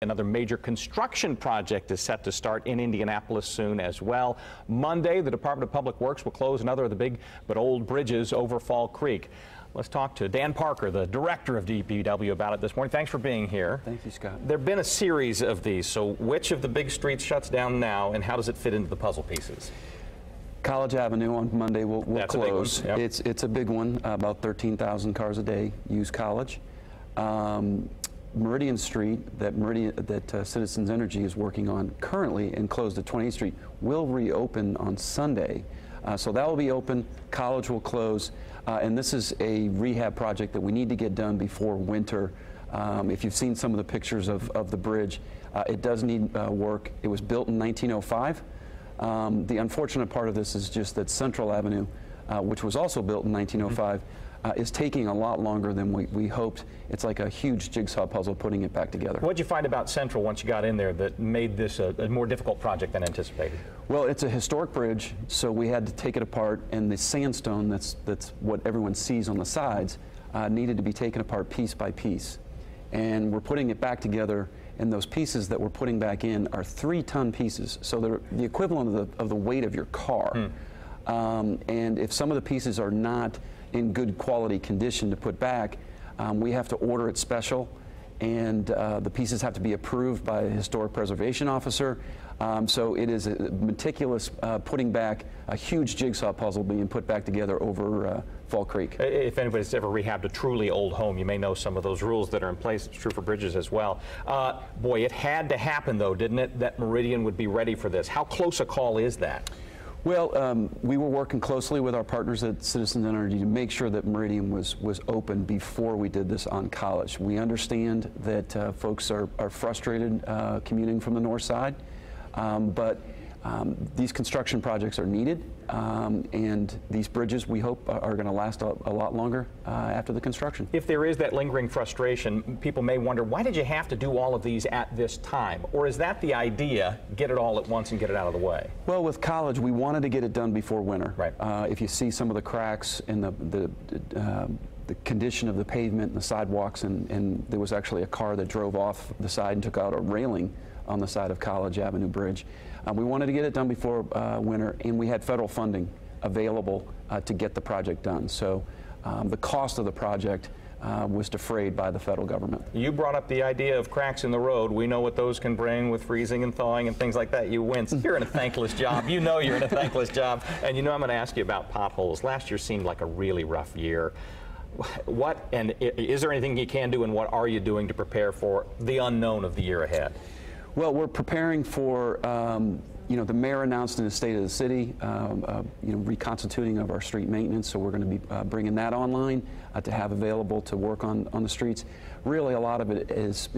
Another major construction project is set to start in Indianapolis soon as well. Monday, the Department of Public Works will close another of the big but old bridges over Fall Creek. Let's talk to Dan Parker, the director of DPW, about it this morning. Thanks for being here. Thank you, Scott. There have been a series of these. So which of the big streets shuts down now, and how does it fit into the puzzle pieces? College Avenue on Monday will That's close. A big one. Yep. It's a big one. About 13,000 cars a day use College. Meridian Street, that Citizens Energy is working on currently and closed at 28th Street, will reopen on Sunday. So that will be open. College will close. And this is a rehab project that we need to get done before winter. If you've seen some of the pictures of the bridge, it does need work. It was built in 1905. The unfortunate part of this is just that Central Avenue, which was also built in 1905, is taking a lot longer than we hoped. It's like a huge jigsaw puzzle putting it back together. What did you find about Central once you got in there that made this a more difficult project than anticipated? Well, it's a historic bridge, so we had to take it apart, and the sandstone, that's what everyone sees on the sides, needed to be taken apart piece by piece. And we're putting it back together, and those pieces that we're putting back in are 3-ton pieces, so they're the equivalent of the weight of your car. And if some of the pieces are not in good quality condition to put back, we have to order it special, and the pieces have to be approved by a historic preservation officer. So it is a meticulous putting back a huge jigsaw puzzle being put back together over Fall Creek. If anybody's ever rehabbed a truly old home, you may know some of those rules that are in place. It's true for bridges as well. Boy, it had to happen though, didn't it, that Meridian would be ready for this? How close a call is that? Well, we were working closely with our partners at Citizens Energy to make sure that Meridian was open before we did this on College. We understand that folks are frustrated commuting from the north side, but these construction projects are needed, and these bridges, we hope, are going to last a lot longer after the construction. If there is that lingering frustration, people may wonder, why did you have to do all of these at this time? Or is that the idea, get it all at once and get it out of the way? Well, with College, we wanted to get it done before winter. Right. If you see some of the cracks in the condition of the pavement and the sidewalks, and there was actually a car that drove off the side and took out a railing on the side of College Avenue Bridge. We wanted to get it done before winter, and we had federal funding available to get the project done. So the cost of the project was defrayed by the federal government. You brought up the idea of cracks in the road. We know what those can bring with freezing and thawing and things like that. You wince. You're in a thankless job. You know you're in a thankless job. And you know I'm going to ask you about potholes. Last year seemed like a really rough year. And is there anything you can do, and what are you doing to prepare for the unknown of the year ahead? Well, we're preparing for, the mayor announced in the State of the City, reconstituting of our street maintenance, so we're going to be bringing that online to have available to work on the streets. Really, a lot of it is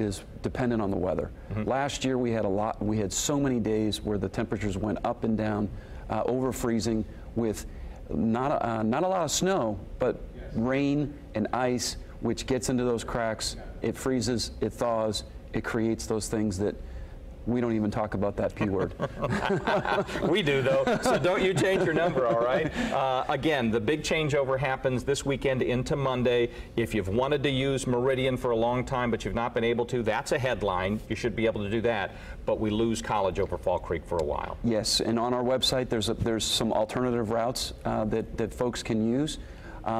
dependent on the weather. Last year, we had so many days where the temperatures went up and down, over freezing, with not a lot of snow, but rain and ice, which gets into those cracks. It freezes, it thaws, it creates those things that we don't even talk about that P word. We do, though, so don't you change your number, all right? Again, the big changeover happens this weekend into Monday. If you've wanted to use Meridian for a long time but you've not been able to, that's a headline. You should be able to do that. But we lose College over Fall Creek for a while. Yes, and on our website there's some alternative routes that folks can use.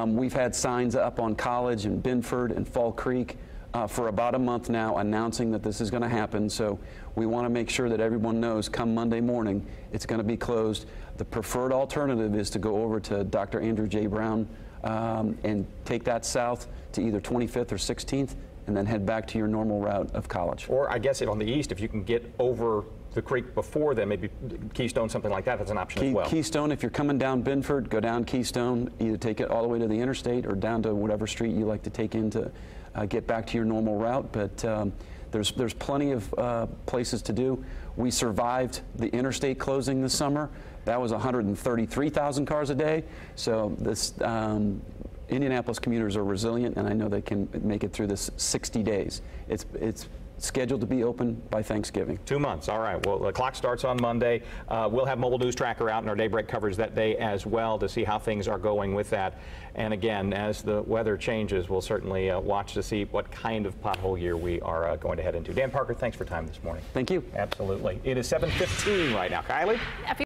We've had signs up on College and Binford and Fall Creek for about a month now, announcing that this is going to happen. So we want to make sure that everyone knows come Monday morning it's going to be closed. The preferred alternative is to go over to Dr. Andrew J. Brown and take that south to either 25th or 16th, and then head back to your normal route of College. Or I guess on the east, if you can get over the creek before then, maybe Keystone, something like that, that's an option as well. Keystone, if you're coming down Binford, go down Keystone, either take it all the way to the interstate or down to whatever street you like to take in to get back to your normal route. But there's plenty of places to do. We survived the interstate closing this summer. That was 133,000 cars a day. So this Indianapolis commuters are resilient, and I know they can make it through this 60 days. It's scheduled to be open by Thanksgiving. 2 months. All right. Well, the clock starts on Monday. We'll have Mobile News Tracker out in our daybreak coverage that day as well to see how things are going with that. And again, as the weather changes, we'll certainly watch to see what kind of pothole year we are going to head into. Dan Parker, thanks for time this morning. Thank you. Absolutely. It is 7:15 right now. Kylie?